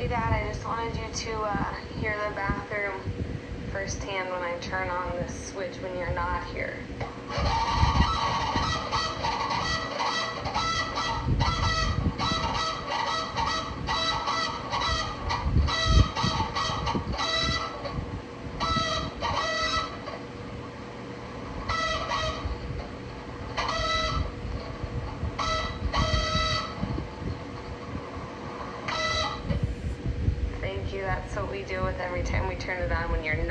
Dad, I just wanted you to hear the bathroom firsthand when I turn on this switch when you're not here. Thank you. That's what we do with every time we turn it on when you're not.